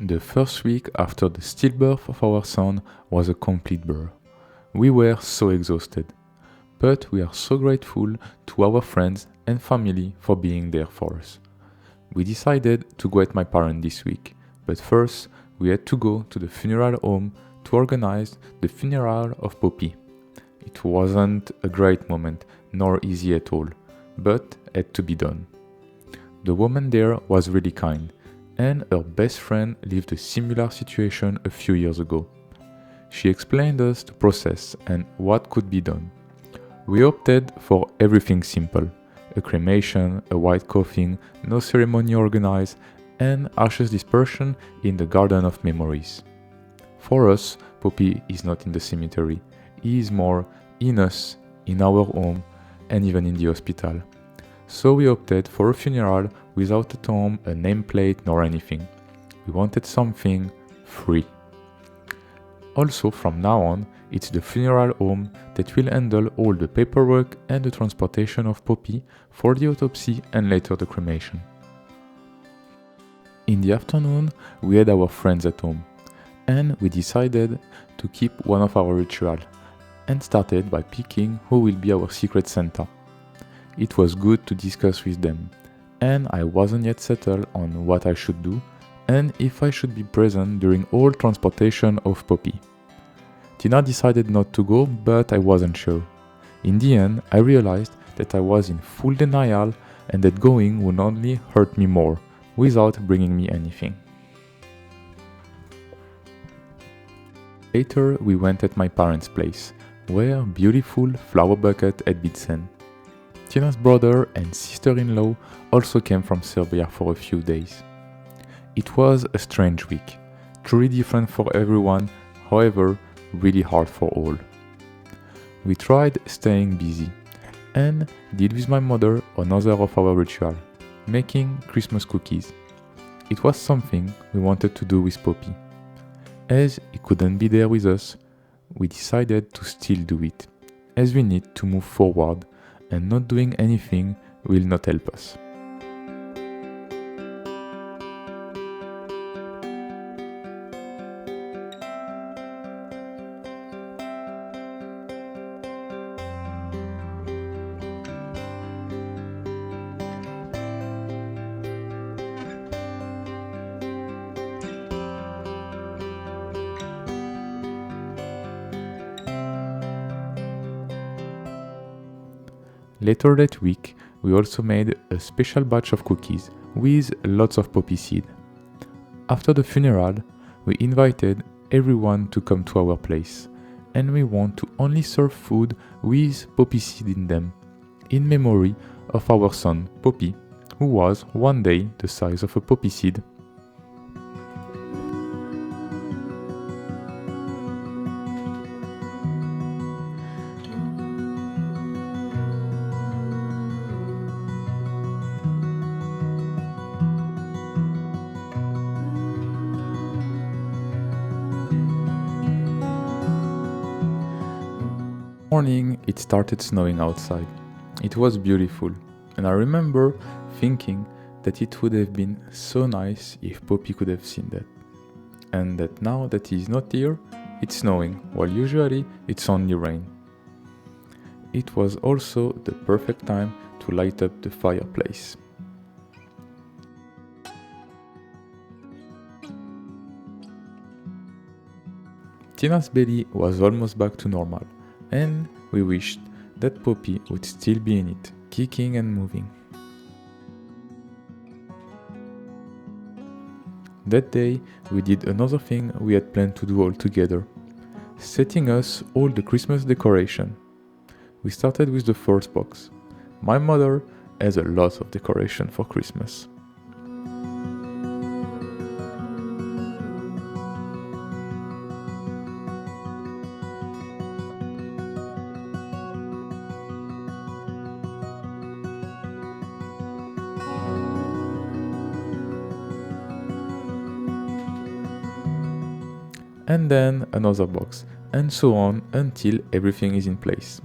The first week after the stillbirth of our son was a complete blur. We were so exhausted, but we are so grateful to our friends and family for being there for us. We decided to go at my parents this week, but first we had to go to the funeral home to organize the funeral of Poppy. It wasn't a great moment, nor easy at all, but had to be done. The woman there was really kind, and her best friend lived a similar situation a few years ago. She explained us the process and what could be done. We opted for everything simple: a cremation, a white coffin, no ceremony organized, and ashes dispersion in the Garden of Memories. For us, Poppy is not in the cemetery. He is more in us, in our home, and even in the hospital. So we opted for a funeral without a tomb, a nameplate, nor anything. We wanted something free. Also, from now on, it's the funeral home that will handle all the paperwork and the transportation of Poppy for the autopsy and later the cremation. In the afternoon, we had our friends at home, and we decided to keep one of our rituals, and started by picking who will be our secret Santa. It was good to discuss with them, and I wasn't yet settled on what I should do and if I should be present during all transportation of Poppy. Tina decided not to go, but I wasn't sure. In the end, I realized that I was in full denial and that going would only hurt me more, without bringing me anything. Later, we went at my parents' place, where a beautiful flower bucket had been sent. Tina's brother and sister-in-law also came from Serbia for a few days. It was a strange week, truly different for everyone, however, really hard for all. We tried staying busy, and did with my mother another of our ritual, making Christmas cookies. It was something we wanted to do with Poppy. As he couldn't be there with us, we decided to still do it, as we need to move forward, and not doing anything will not help us. Later that week, we also made a special batch of cookies with lots of poppy seed. After the funeral, we invited everyone to come to our place, and we want to only serve food with poppy seed in them, in memory of our son, Poppy, who was one day the size of a poppy seed. Morning, it started snowing outside. It was beautiful, and I remember thinking that it would have been so nice if Poppy could have seen that. And that now that he's not here, it's snowing, while usually it's only rain. It was also the perfect time to light up the fireplace. Tina's belly was almost back to normal, and we wished that Poppy would still be in it, kicking and moving. That day, we did another thing we had planned to do all together, setting us all the Christmas decoration. We started with the first box. My mother has a lot of decoration for Christmas. And then another box, and so on until everything is in place.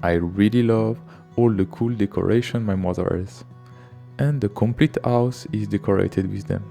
I really love all the cool decoration my mother has, and the complete house is decorated with them.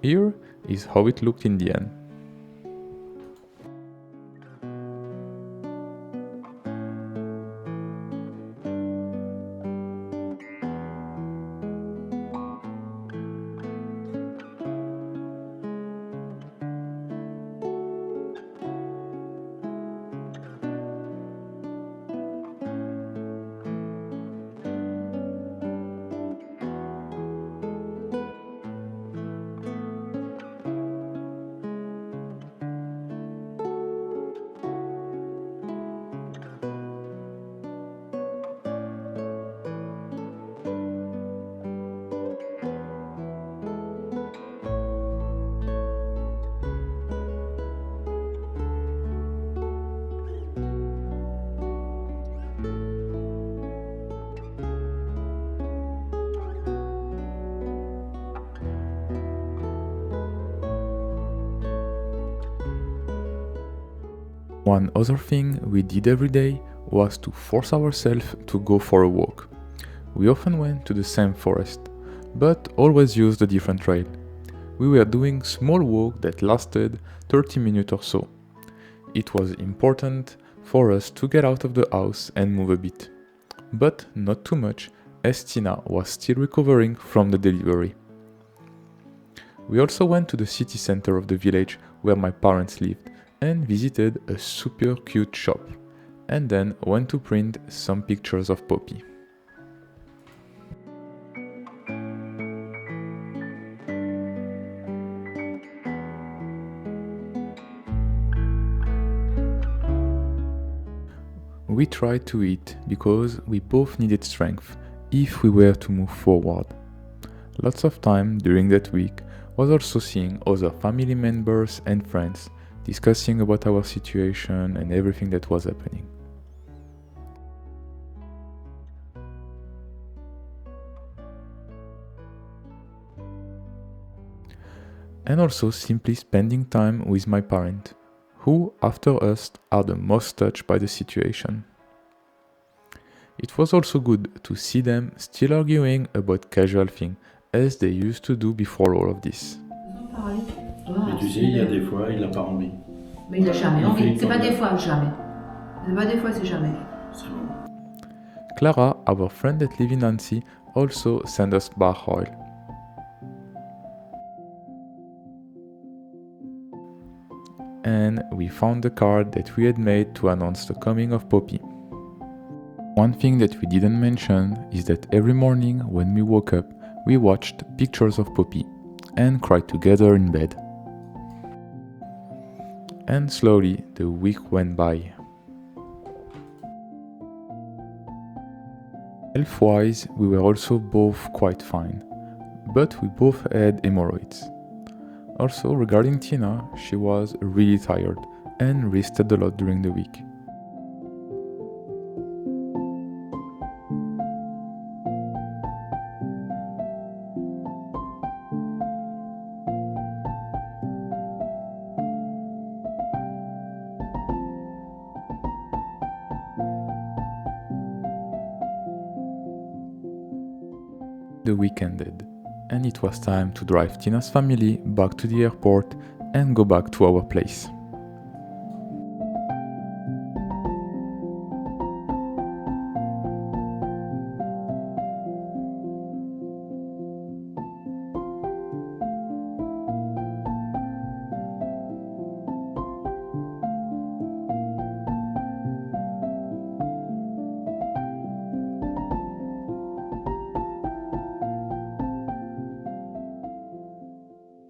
Here is how it looked in the end. One other thing we did every day was to force ourselves to go for a walk. We often went to the same forest, but always used a different trail. We were doing small walks that lasted 30 minutes or so. It was important for us to get out of the house and move a bit, but not too much, as Tina was still recovering from the delivery. We also went to the city center of the village where my parents lived and visited a super cute shop, and then went to print some pictures of Poppy. We tried to eat because we both needed strength if we were to move forward. Lots of time during that week was also seeing other family members and friends, discussing about our situation and everything that was happening. And also simply spending time with my parents, who after us are the most touched by the situation. It was also good to see them still arguing about casual things, as they used to do before all of this. Mais tu sais, il y a des fois, il n'a pas envie. Mais il n'a jamais Il envie. fait C'est pas comme des ça. fois, jamais. C'est pas des fois, c'est jamais. C'est bon. Clara, our friend that lives in Nancy, also sent us bar oil. And we found the card that we had made to announce the coming of Poppy. One thing that we didn't mention is that every morning when we woke up, we watched pictures of Poppy and cried together in bed. And slowly the week went by. Health-wise, we were also both quite fine, but we both had hemorrhoids. Also, regarding Tina, she was really tired and rested a lot during the week. The week ended, and it was time to drive Tina's family back to the airport and go back to our place.